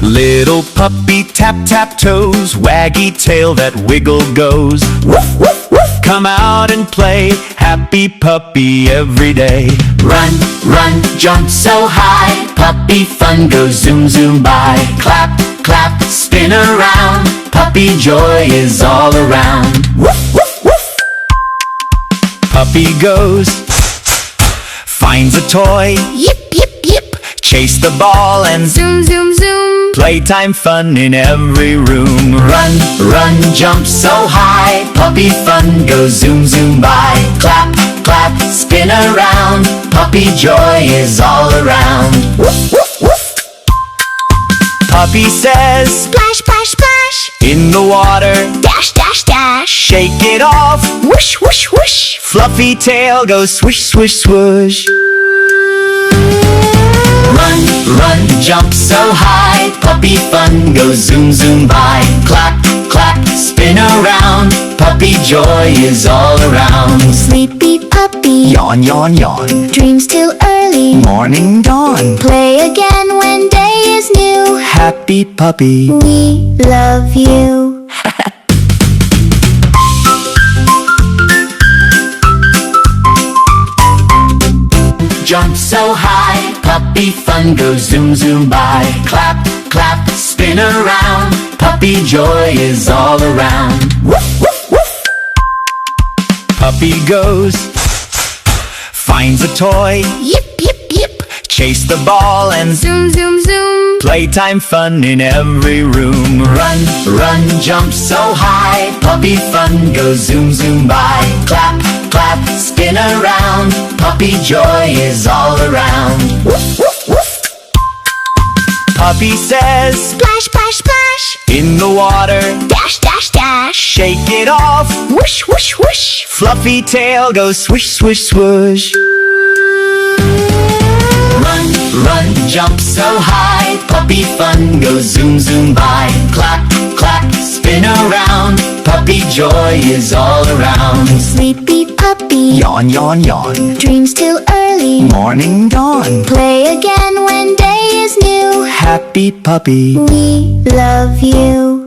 Little puppy tap tap toes, waggy tail that wiggle goes. Woof woof woof. Come out and play, happy puppy every day. Run, run, jump so high, puppy fun goes zoom zoom by. Clap, clap, spin around, puppy joy is all around. Woof woof woof. Puppy goes, finds a toy, Yip, yip, yip. chase the ball and Zoom, zoom, zoom. playtime fun in every room. Run, run, jump so high, puppy fun goes zoom zoom by. Clap, clap, spin around, puppy joy is all around. Woof woof woof. Puppy says, Splash, splash, splash. in the water, Dash, dash, dash. shake it off. Whoosh, whoosh, whoosh. Fluffy tail goes swish swish swoosh. Run, run, jump so high, puppy fun goes zoom zoom by. Clap, clap, spin around, puppy joy is all around. Sleepy puppy. Yawn yawn yawn, Dreams till early. morning dawn. Play again when day is new. Happy puppy. We love you. Jump so high, puppy fun goes zoom zoom by. Clap, clap, spin around, puppy joy is all around. Woof woof woof. Puppy goes, finds a toy, Yip, yip, yip. chase the ball and Zoom, zoom, zoom. playtime fun in every room. Run, run, jump so high, puppy fun goes zoom zoom by. Clap, clap, spin around, puppy joy is all around. Woof woof woof. Puppy says, Splash, splash, splash. in the water, Dash, dash, dash. shake it off. Whoosh, whoosh, whoosh. Fluffy tail goes swish swish swoosh. Run, run, jump so high, puppy fun goes zoom zoom by. Clap, clap, spin around, puppy joy is all around. Sleepy puppy. Yawn yawn yawn, Dreams till early. morning dawn. Play again when day is new. Happy puppy. We love you.